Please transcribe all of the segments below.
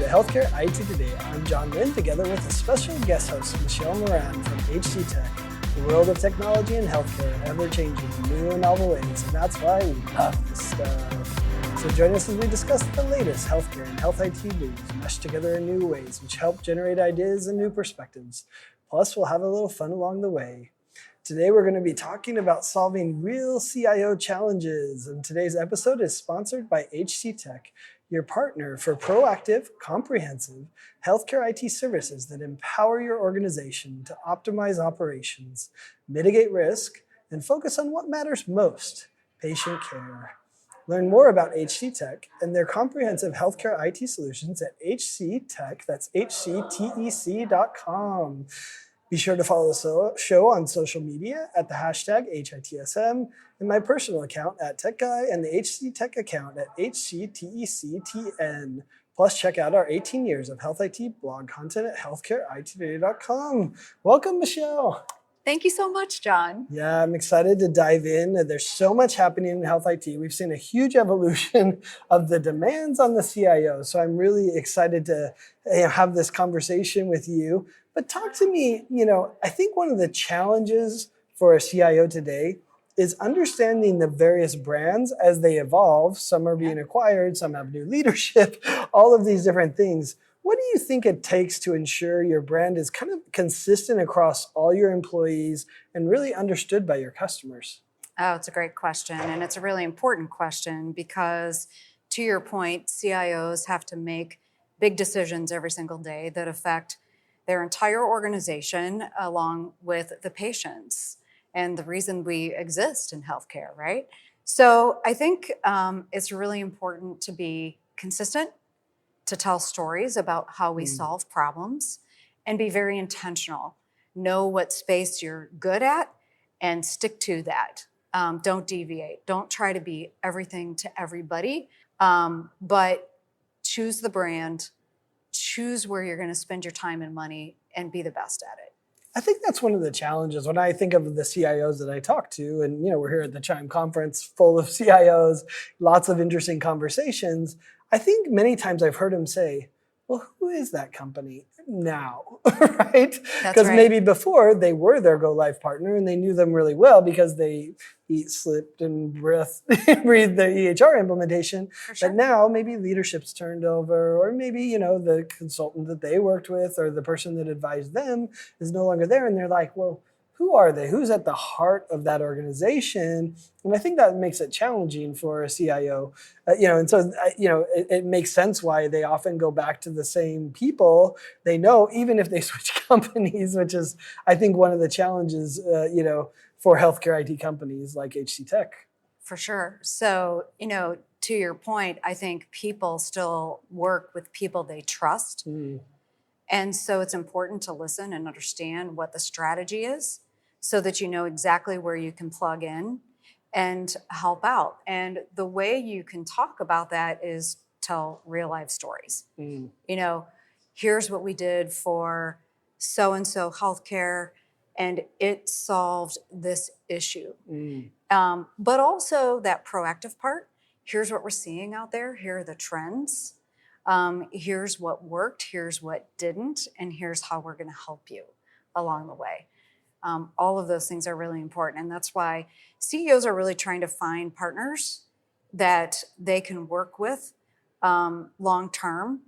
Healthcare IT Today. I'm John Lynn, together with a special guest host, Michelle Moran from HC Tech. The world of technology and healthcare, ever-changing in new and novel ways, and that's why we love this stuff. So join us as we discuss the latest healthcare and health IT news, meshed together in new ways, which help generate ideas and new perspectives. Plus, we'll have a little fun along the way. Today, we're going to be talking about solving real CIO challenges, and today's episode is sponsored by HC Tech, your partner for proactive, comprehensive healthcare IT services that empower your organization to optimize operations, mitigate risk, and focus on what matters most, patient care. Learn more about HC Tech and their comprehensive healthcare IT solutions at HC Tech, that's hctec.com. Be sure to follow the show on social media at the hashtag HITSM, and my personal account at TechGuy, and the HC Tech account at HCTECTN. Plus, check out our 18 years of health IT blog content at healthcareitoday.com. Welcome, Michelle. Thank you so much, John. Yeah, I'm excited to dive in. There's so much happening in health IT. We've seen a huge evolution of the demands on the CIO. So I'm really excited to have this conversation with you. But talk to me, I think one of the challenges for a CIO today is understanding the various brands as they evolve. Some are being acquired, some have new leadership, all of these different things. What do you think it takes to ensure your brand is kind of consistent across all your employees and really understood by your customers? Oh, it's a great question. And it's a really important question because, to your point, CIOs have to make big decisions every single day that affect their entire organization along with the patients and the reason we exist in healthcare, right? So I think it's really important to be consistent, to tell stories about how we solve problems, and be very intentional. Know what space you're good at and stick to that. Don't deviate. Don't try to be everything to everybody, but choose the brand, choose where you're going to spend your time and money, and be the best at it. I think that's one of the challenges when I think of the CIOs that I talk to, and we're here at the Chime conference full of CIOs, lots of interesting conversations. I think many times I've heard them say, well, who is that company now, right? Because maybe before they were their go-live partner and they knew them really well because they eat, slept, and breathed the EHR implementation. But now maybe leadership's turned over, or maybe, the consultant that they worked with or the person that advised them is no longer there. And they're like, well, who are they? Who's at the heart of that organization? And I think that makes it challenging for a CIO. It makes sense why they often go back to the same people they know, even if they switch companies, which is, I think, one of the challenges, for healthcare IT companies like HC Tech. For sure. So, to your point, I think people still work with people they trust. And so it's important to listen and understand what the strategy is so that you know exactly where you can plug in and help out. And the way you can talk about that is tell real life stories. Here's what we did for so-and-so healthcare, and it solved this issue. But also that proactive part, here's what we're seeing out there, here are the trends. Here's what worked, here's what didn't, and here's how we're going to help you along the way. All of those things are really important, and that's why CEOs are really trying to find partners that they can work with long term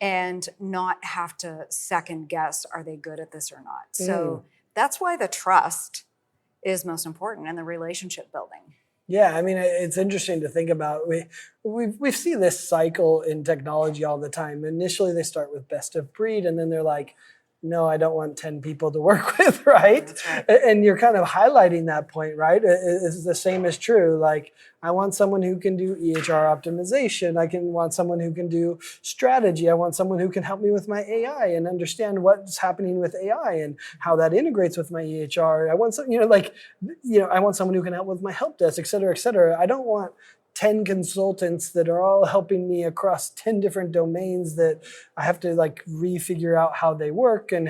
and not have to second guess, are they good at this or not? So that's why the trust is most important and the relationship building. Yeah, I mean, it's interesting to think about. We see this cycle in technology all the time. Initially, they start with best of breed, and then they're like, no, I don't want 10 people to work with, right? That's right. And you're kind of highlighting that point, right? It's the same is true. Like, I want someone who can do EHR optimization. I want someone who can do strategy. I want someone who can help me with my AI and understand what's happening with AI and how that integrates with my EHR. I want I want someone who can help with my help desk, et cetera, et cetera. I don't want 10 consultants that are all helping me across 10 different domains that I have to refigure out how they work and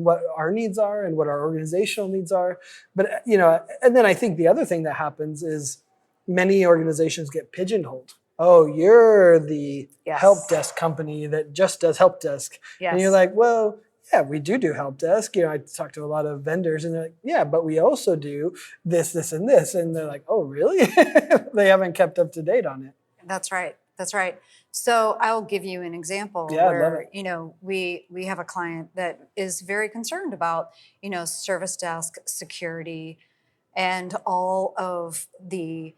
what our needs are and what our organizational needs are. But, and then I think the other thing that happens is many organizations get pigeonholed oh, you're the help Yes. desk company that just does help desk. And you're Yes. like, well, yeah, we do help desk. I talk to a lot of vendors and they're like, yeah, but we also do this, this, and this. And they're like, oh, really? They haven't kept up to date on it. That's right. That's right. So I'll give you an example Yeah, I love where, it. we have a client that is very concerned about, service desk security and all of the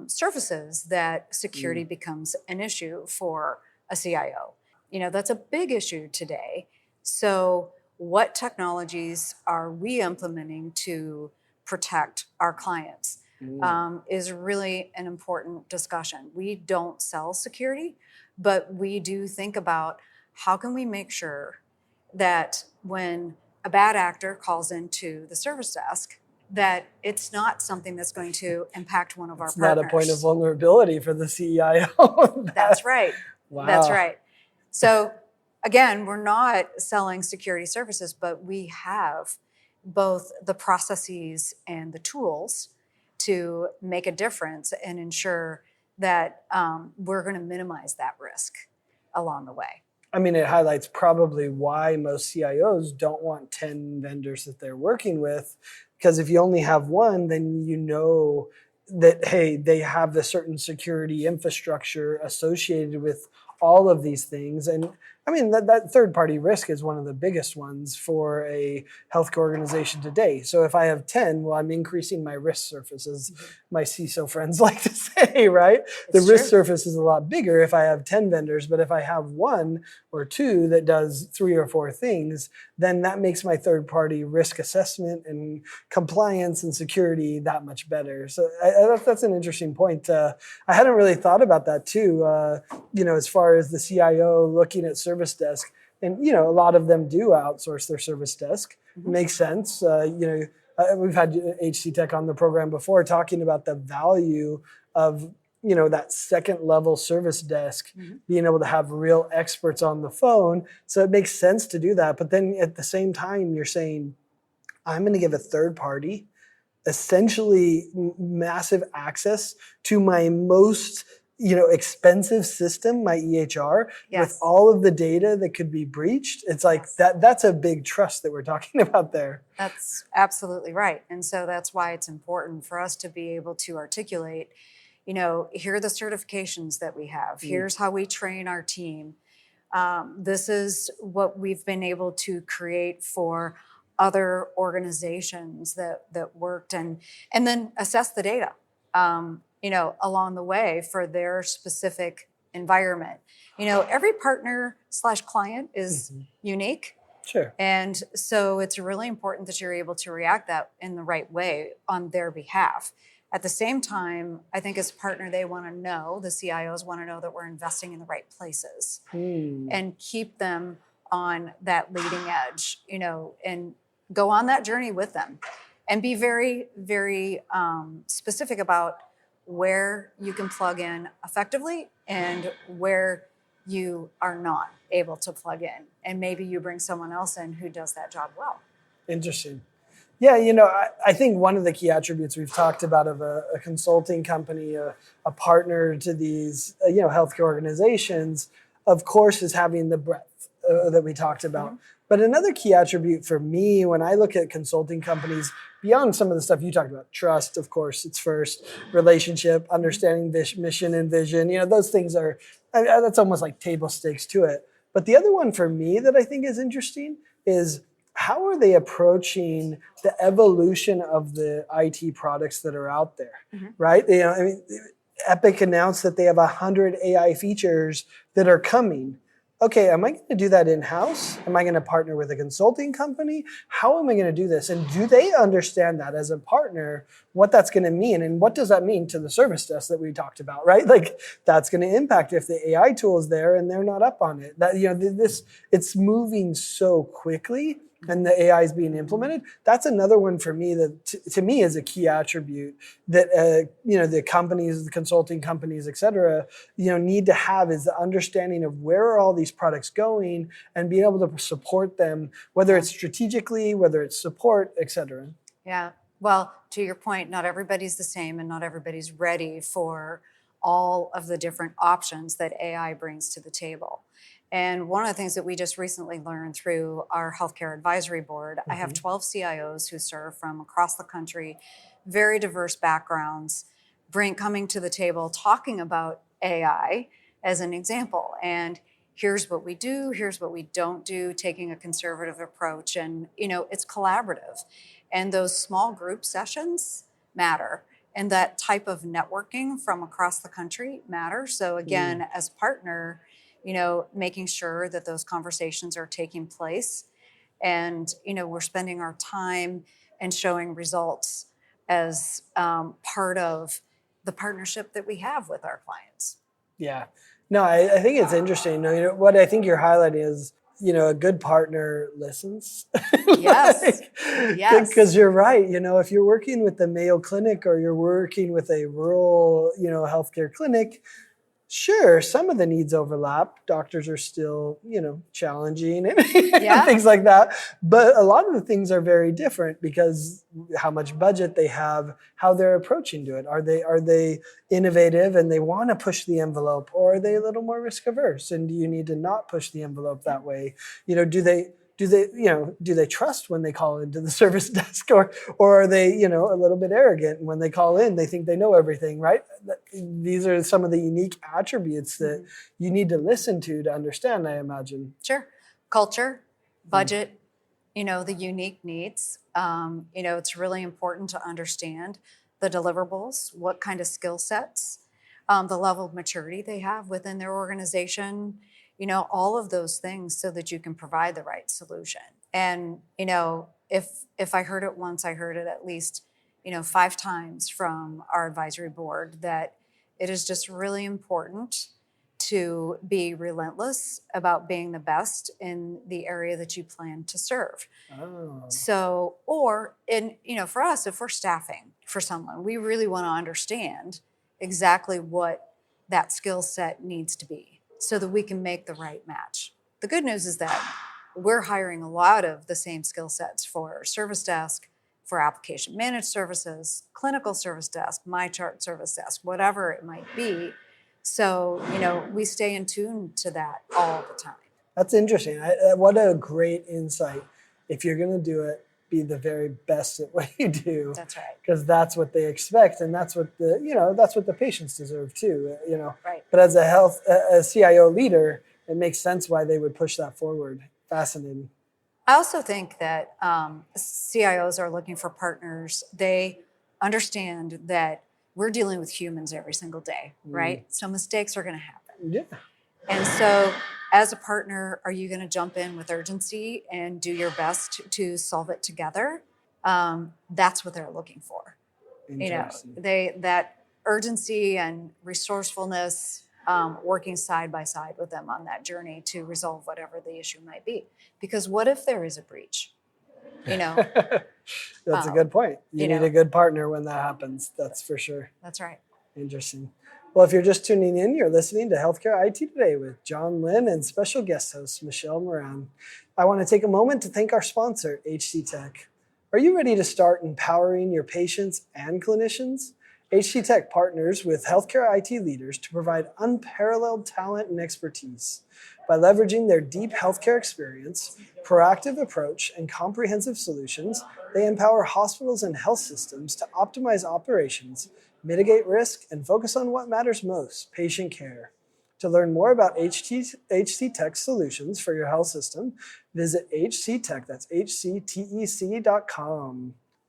surfaces that security becomes an issue for a CIO. That's a big issue today. So what technologies are we implementing to protect our clients? Is really an important discussion. We don't sell security, but we do think about how can we make sure that when a bad actor calls into the service desk, that it's not something that's going to impact one of our It's partners. not a point of vulnerability for the CIO. That's right. Wow. That's right. So again, we're not selling security services, but we have both the processes and the tools to make a difference and ensure that we're going to minimize that risk along the way. I mean, it highlights probably why most CIOs don't want 10 vendors that they're working with, because if you only have one, then you know that, hey, they have the certain security infrastructure associated with all of these things. And I mean, that third-party risk is one of the biggest ones for a healthcare organization today. So if I have 10, well, I'm increasing my risk surface, as my CISO friends like to say, right? The risk surface is a lot bigger if I have 10 vendors, but if I have one or two that does 3 or 4 things, then that makes my third-party risk assessment and compliance and security that much better. So that's an interesting point. I hadn't really thought about that too, as far as the CIO looking at service desk. And, a lot of them do outsource their service desk. It makes sense. We've had HC Tech on the program before talking about the value of, that second level service desk, being able to have real experts on the phone. So it makes sense to do that. But then at the same time, you're saying, I'm going to give a third party essentially massive access to my most expensive system, my EHR, with all of the data that could be breached. It's like that's a big trust that we're talking about there. That's absolutely right. And so that's why it's important for us to be able to articulate, here are the certifications that we have. Here's how we train our team. This is what we've been able to create for other organizations that worked, and then assess the data, along the way for their specific environment. Every partner / client is unique. Sure. And so it's really important that you're able to react that in the right way on their behalf. At the same time, I think as a partner, they want to know, the CIOs want to know that we're investing in the right places and keep them on that leading edge, and go on that journey with them and be very, very specific about where you can plug in effectively and where you are not able to plug in. And maybe you bring someone else in who does that job well. Interesting. Yeah, I think one of the key attributes we've talked about of a consulting company, a partner to these, healthcare organizations, of course, is having the breadth that we talked about. But another key attribute for me when I look at consulting companies, beyond some of the stuff you talked about, trust, of course, it's first, relationship, understanding mission and vision, those things are, that's almost like table stakes to it. But the other one for me that I think is interesting is how are they approaching the evolution of the IT products that are out there, right? Epic announced that they have 100 AI features that are coming. Okay, am I going to do that in-house? Am I going to partner with a consulting company? How am I going to do this? And do they understand that as a partner, what that's going to mean? And what does that mean to the service desk that we talked about, right? Like that's going to impact if the AI tool is there and they're not up on it. That, it's moving so quickly and the AI is being implemented. That's another one for me that to me is a key attribute that, the companies, the consulting companies, et cetera, need to have is the understanding of where are all these products going and being able to support them, whether it's strategically, whether it's support, et cetera. Yeah. Well, to your point, not everybody's the same and not everybody's ready for all of the different options that AI brings to the table. And one of the things that we just recently learned through our healthcare advisory board, I have 12 CIOs who serve from across the country, very diverse backgrounds, coming to the table, talking about AI as an example. And here's what we do, here's what we don't do, taking a conservative approach. And, it's collaborative. And those small group sessions matter. And that type of networking from across the country matters. So again, as partner, making sure that those conversations are taking place and, we're spending our time and showing results as part of the partnership that we have with our clients. Yeah. No, I think it's interesting. What I think you're highlighting is, a good partner listens. Yes. Yes. Because you're right. If you're working with the Mayo Clinic or you're working with a rural, healthcare clinic, sure, some of the needs overlap. Doctors are still, challenging and things like that. But a lot of the things are very different because how much budget they have, how they're approaching to it. Are they innovative and they want to push the envelope, or are they a little more risk averse? And do you need to not push the envelope that way? Do they trust when they call into the service desk, or are they, a little bit arrogant? And when they call in, they think they know everything, right? These are some of the unique attributes that you need to listen to understand, I imagine. Sure. Culture, budget, the unique needs. It's really important to understand the deliverables, what kind of skill sets, the level of maturity they have within their organization, all of those things so that you can provide the right solution. And, if I heard it once, I heard it at least, 5 times from our advisory board that it is just really important to be relentless about being the best in the area that you plan to serve. Oh. So, for us, if we're staffing for someone, we really want to understand exactly what that skill set needs to be so that we can make the right match. The good news is that we're hiring a lot of the same skill sets for service desk, for application managed services, clinical service desk, MyChart service desk, whatever it might be. So, we stay in tune to that all the time. That's interesting. What a great insight. If you're going to do it, be the very best at what you do. That's right. Because that's what they expect, and that's what the patients deserve too. Right. But as a CIO leader, it makes sense why they would push that forward. Fascinating. I also think that CIOs are looking for partners. They understand that we're dealing with humans every single day, right? So mistakes are going to happen. Yeah. And so as a partner, are you going to jump in with urgency and do your best to solve it together? That's what they're looking for. That urgency and resourcefulness, working side by side with them on that journey to resolve whatever the issue might be. Because what if there is a breach? That's a good point. You need a good partner when that happens. That's for sure. That's right. Interesting. Well, if you're just tuning in, you're listening to Healthcare IT Today with John Lynn and special guest host Michelle Moran. I want to take a moment to thank our sponsor, HC Tech. Are you ready to start empowering your patients and clinicians? HC Tech partners with healthcare IT leaders to provide unparalleled talent and expertise. By leveraging their deep healthcare experience, proactive approach, and comprehensive solutions, they empower hospitals and health systems to optimize operations, mitigate risk, and focus on what matters most, patient care. To learn more about HC Tech solutions for your health system, visit HC Tech, that's hctec.com.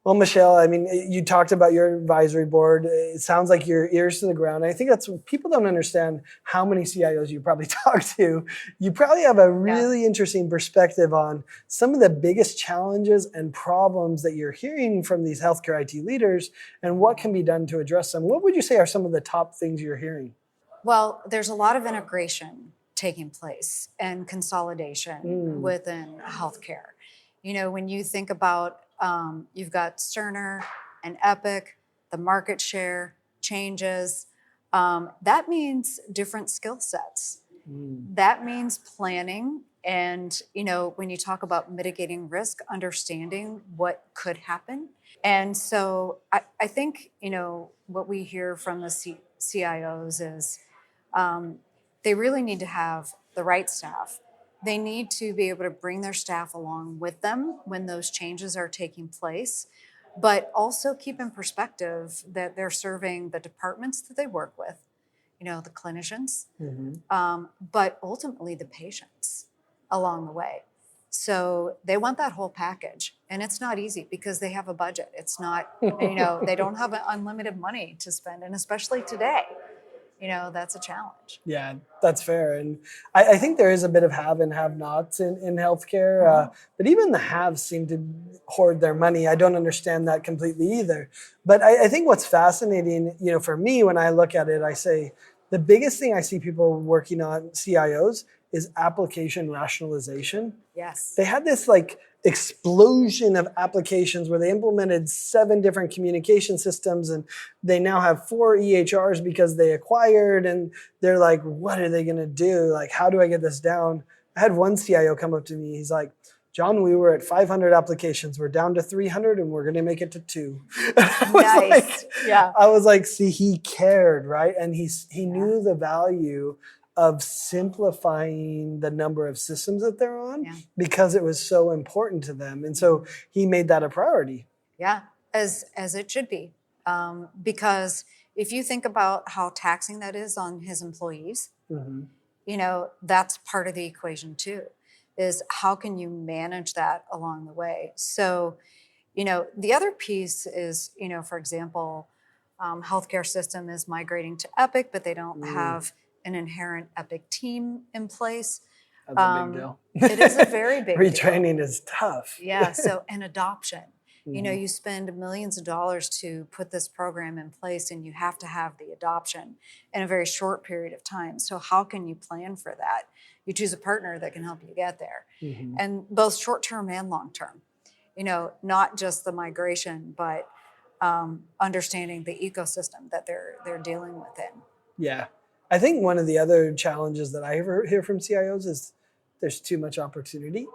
Well, Michelle, you talked about your advisory board. It sounds like your ears to the ground. I think that's what people don't understand how many CIOs you probably talk to. You probably have a really interesting perspective on some of the biggest challenges and problems that you're hearing from these healthcare IT leaders and what can be done to address them. What would you say are some of the top things you're hearing? Well, there's a lot of integration taking place and consolidation within healthcare. When you think about you've got Cerner and Epic, the market share changes. That means different skill sets. That means planning. And, when you talk about mitigating risk, understanding what could happen. And so I think, what we hear from the CIOs is they really need to have the right staff. They need to be able to bring their staff along with them when those changes are taking place, but also keep in perspective that they're serving the departments that they work with, the clinicians, but ultimately the patients along the way. So they want that whole package. And it's not easy because they have a budget. It's not, they don't have unlimited money to spend. And especially today, that's a challenge. Yeah, that's fair. And I think there is a bit of have and have nots in healthcare, but even the haves seem to hoard their money. I don't understand that completely either. But I think what's fascinating, for me, when I look at it, I say the biggest thing I see people working on, CIOs, is application rationalization. Yes. They had this explosion of applications where they implemented 7 different communication systems, and they now have 4 EHRs because they acquired, and they're like, what are they going to do? How do I get this down? I had one CIO come up to me. He's like, John, we were at 500 applications. We're down to 300 and we're going to make it to 2. Nice. Yeah. I was like, see, he cared, right? And he knew the value of simplifying the number of systems that they're on because it was so important to them. And so he made that a priority. Yeah, as it should be. Because if you think about how taxing that is on his employees, that's part of the equation too, is how can you manage that along the way? So, the other piece is, for example, healthcare system is migrating to Epic, but they don't have an inherent Epic team in place. That's a big deal. It is a very big deal. Retraining is tough. Yeah. So, and adoption. You spend millions of dollars to put this program in place, and you have to have the adoption in a very short period of time. So how can you plan for that? You choose a partner that can help you get there. And both short-term and long-term. Not just the migration, but understanding the ecosystem that they're dealing within. Yeah. I think one of the other challenges that I hear from CIOs is there's too much opportunity.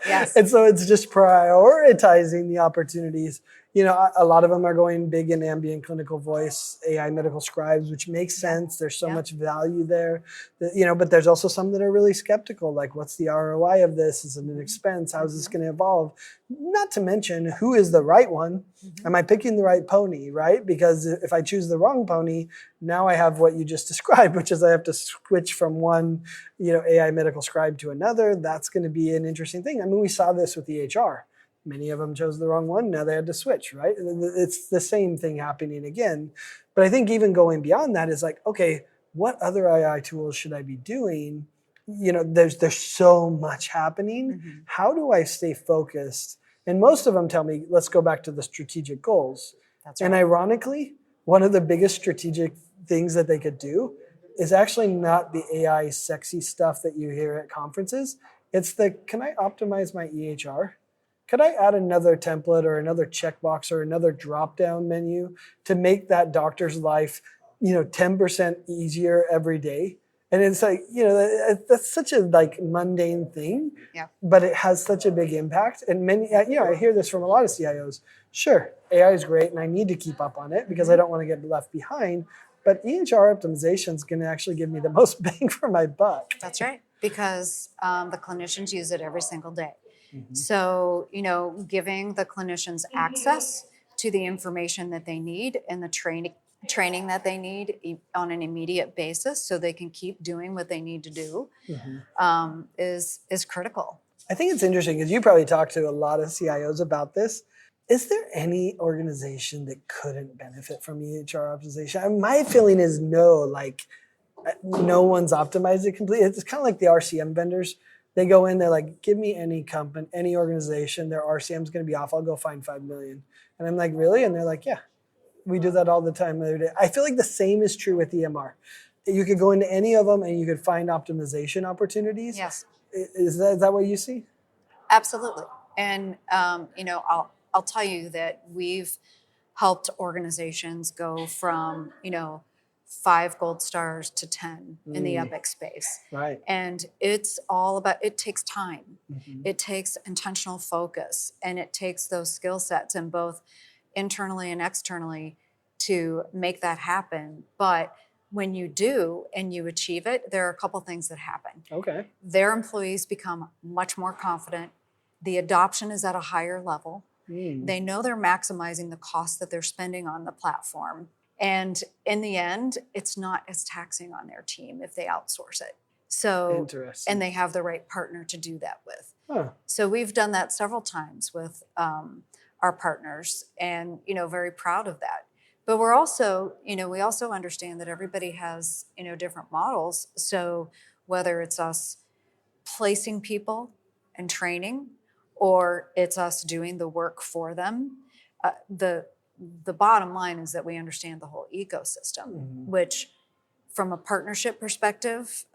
Yes. And so it's just prioritizing the opportunities. A lot of them are going big in ambient clinical voice, AI medical scribes, which makes sense. There's so much value there, but there's also some that are really skeptical. Like, what's the ROI of this? Is it an expense? How is this going to evolve? Not to mention, who is the right one? Am I picking the right pony, right? Because if I choose the wrong pony, now I have what you just described, which is I have to switch from one, AI medical scribe to another. That's going to be an interesting thing. I mean, we saw this with EHR. Many of them chose the wrong one. Now they had to switch, right? It's the same thing happening again. But I think even going beyond that is okay, what other AI tools should I be doing? There's so much happening. How do I stay focused? And most of them tell me, let's go back to the strategic goals. That's right. And ironically, one of the biggest strategic things that they could do is actually not the AI sexy stuff that you hear at conferences. It's can I optimize my EHR? Could I add another template or another checkbox or another drop-down menu to make that doctor's life, 10% easier every day? And it's that's such a mundane thing, but it has such a big impact. And many, I hear this from a lot of CIOs. Sure, AI is great and I need to keep up on it because I don't want to get left behind. But EHR optimization is going to actually give me the most bang for my buck. That's right, because the clinicians use it every single day. So, giving the clinicians access to the information that they need and the training that they need on an immediate basis so they can keep doing what they need to do is critical. I think it's interesting because you probably talked to a lot of CIOs about this. Is there any organization that couldn't benefit from EHR optimization? My feeling is no, no one's optimized it completely. It's kind of like the RCM vendors. They go in, they're like, give me any company, any organization, their RCM is going to be off. I'll go find 5 million. And I'm like, really? And they're like, yeah, we do that all the time. I feel like the same is true with EMR. You could go into any of them and you could find optimization opportunities. Yes. Is that what you see? Absolutely. And, I'll tell you that we've helped organizations go from, 5 gold stars to 10 in the Epic space. Right. And it's all about, it takes time. It takes intentional focus, and it takes those skill sets, and both internally and externally, to make that happen. But when you do and you achieve it, there are a couple things that happen. Okay. Their employees become much more confident. The adoption is at a higher level. They know they're maximizing the cost that they're spending on the platform. And in the end, it's not as taxing on their team if they outsource it. So, Interesting. and they have the right partner to do that with. Huh. So we've done that several times with our partners, and very proud of that. But we're also, we also understand that everybody has, different models. So whether it's us placing people and training, or it's us doing the work for them, the bottom line is that we understand the whole ecosystem, which from a partnership perspective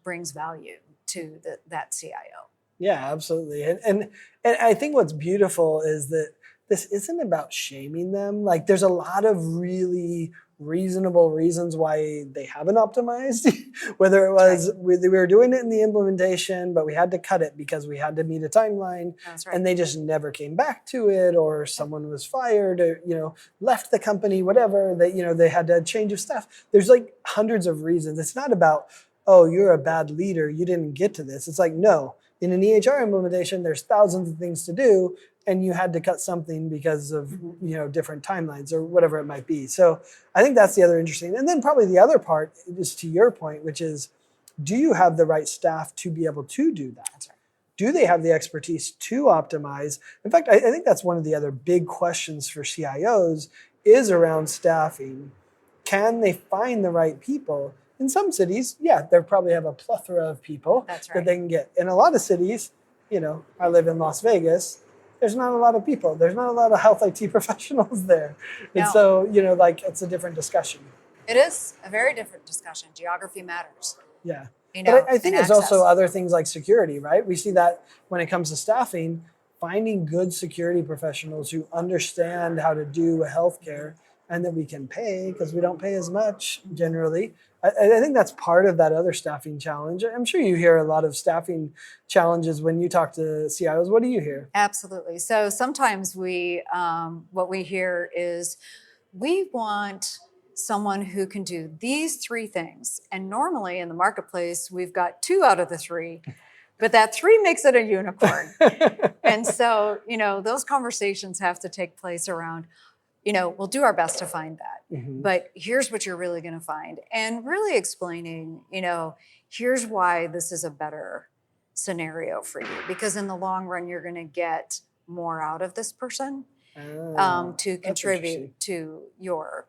brings value to that CIO. Yeah, absolutely. And I think what's beautiful is that this isn't about shaming them. Like, there's a lot of really reasonable reasons why they haven't optimized, whether it was we were doing it in the implementation, but we had to cut it because we had to meet a timeline. That's right. And they just never came back to it, or someone was fired, or left the company, whatever, that they had a change of staff. There's like hundreds of reasons. It's not about, oh, you're a bad leader, you didn't get to this. It's like, no, in an EHR implementation, there's thousands of things to do, and you had to cut something because of different timelines or whatever it might be. So I think that's the other interesting. And then probably the other part is to your point, which is, do you have the right staff to be able to do that? That's right. Do they have the expertise to optimize? In fact, I think that's one of the other big questions for CIOs is around staffing. Can they find the right people? In some cities, yeah, they probably have a plethora of people That's right. that they can get. In a lot of cities, I live in Las Vegas, there's not a lot of people. There's not a lot of health IT professionals there. And so, it's a different discussion. It is a very different discussion. Geography matters. Yeah. But I think there's also other things like security, right? We see that when it comes to staffing, finding good security professionals who understand how to do healthcare and that we can pay, because we don't pay as much generally. I think that's part of that other staffing challenge. I'm sure you hear a lot of staffing challenges when you talk to CIOs. What do you hear? Absolutely. So sometimes what we hear is, we want someone who can do these three things. And normally in the marketplace, we've got 2 out of the 3, but that 3 makes it a unicorn. And so, those conversations have to take place around, we'll do our best to find that. But here's what you're really going to find. And really explaining, here's why this is a better scenario for you. Because in the long run, you're going to get more out of this person to contribute to your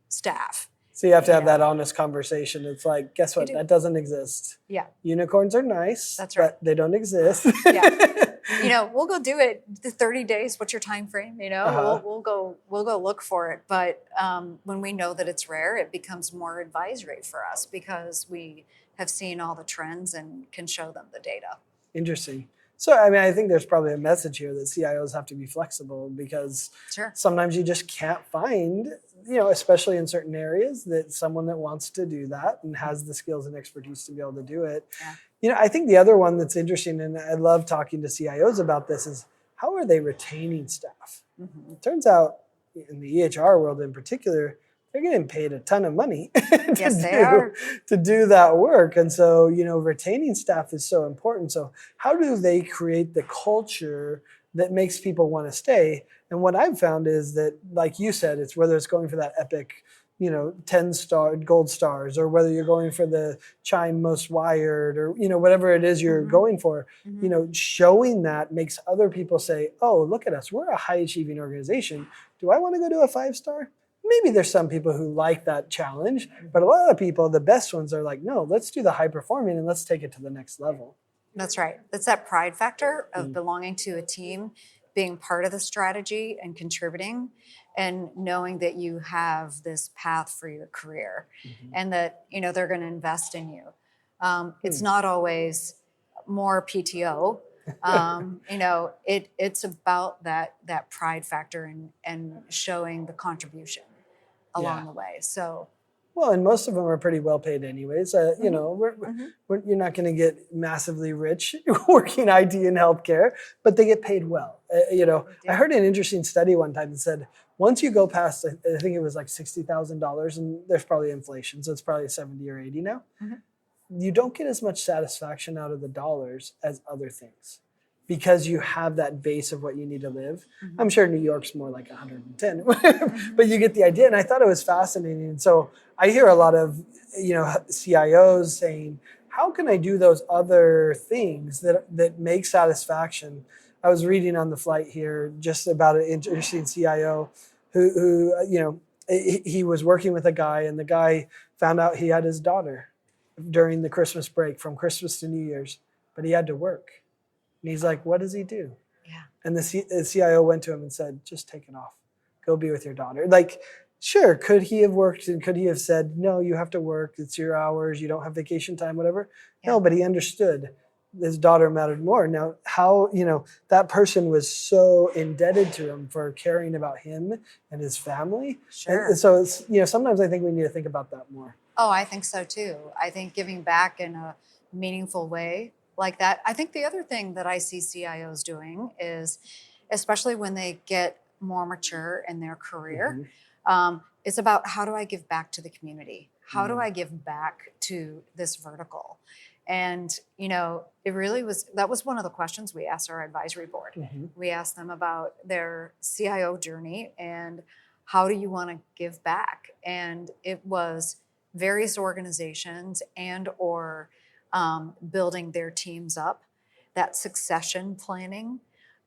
staff. So you have to have that honest conversation. It's like, guess what? That doesn't exist. Yeah. Unicorns are nice. That's right. But they don't exist. Yeah. We'll go do it. The 30 days. What's your time frame? We'll go look for it. But when we know that it's rare, it becomes more advisory for us because we have seen all the trends and can show them the data. Interesting. So, I think there's probably a message here that CIOs have to be flexible Because sometimes you just can't find, especially in certain areas, that someone that wants to do that and has the skills and expertise to be able to do it. Yeah. I think the other one that's interesting, and I love talking to CIOs about this, is how are they retaining staff? It turns out in the EHR world in particular, they're getting paid a ton of money to do that work. And so, retaining staff is so important. So how do they create the culture that makes people want to stay? And what I've found is that, like you said, it's whether it's going for that epic, 10-star gold stars, or whether you're going for the Chime Most Wired, or, whatever it is you're going for, showing that makes other people say, oh, look at us. We're a high achieving organization. Do I want to go to a 5-star? Maybe there's some people who like that challenge, but a lot of people, the best ones, are like, no, let's do the high performing and let's take it to the next level. That's right. That's that pride factor of belonging to a team, being part of the strategy and contributing, and knowing that you have this path for your career and that, they're going to invest in you. It's not always more PTO. It's about that pride factor and showing the contribution along the way. So Well, and most of them are pretty well paid anyways. You know, you're not going to get massively rich working IT in healthcare, but they get paid well. You know, I heard an interesting study one time that said once you go past, I think it was like $60,000, and there's probably inflation, so it's probably 70 or 80 now. You don't get as much satisfaction out of the dollars as other things, because you have that base of what you need to live. I'm sure New York's more like 110, but you get the idea. And I thought it was fascinating. And so I hear a lot of, you know, CIOs saying, how can I do those other things that make satisfaction? I was reading on the flight here just about an interesting CIO who you know, he was working with a guy, and the guy found out he had his daughter during the Christmas break from Christmas to New Year's, but he had to work. And he's like, what does he do? Yeah. And the CIO went to him and said, just take it off. Go be with your daughter. Like, sure, could he have worked and could he have said, no, you have to work. It's your hours. You don't have vacation time, whatever. Yeah. No, but he understood his daughter mattered more. Now, how, you know, that person was so indebted to him for caring about him and his family. Sure. And so it's, you know, sometimes I think we need to think about that more. Oh, I think so too. I think giving back in a meaningful way like that. I think the other thing that I see CIOs doing is, especially when they get more mature in their career, it's about, how do I give back to the community? How do I give back to this vertical? And, you know, that was one of the questions we asked our advisory board. We asked them about their CIO journey and how do you want to give back? And it was various organizations and or building their teams up, that succession planning,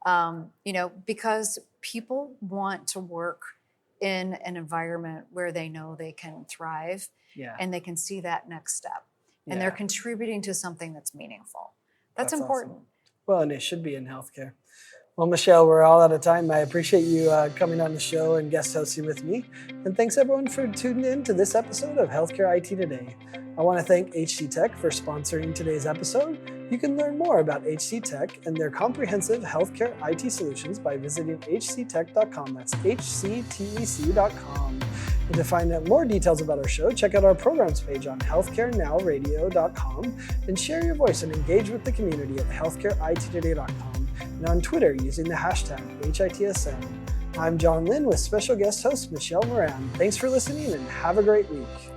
you know, because people want to work in an environment where they know they can thrive and they can see that next step and they're contributing to something that's meaningful. That's important. Awesome. Well, and it should be in healthcare. Well, Michelle, we're all out of time. I appreciate you coming on the show and guest hosting with me. And thanks everyone for tuning in to this episode of Healthcare IT Today. I want to thank HC Tech for sponsoring today's episode. You can learn more about HC Tech and their comprehensive healthcare IT solutions by visiting hctech.com. That's hctec.com. And to find out more details about our show, check out our programs page on healthcarenowradio.com and share your voice and engage with the community at healthcareittoday.com and on Twitter using the hashtag HITSN. I'm John Lynn with special guest host Michelle Moran. Thanks for listening and have a great week.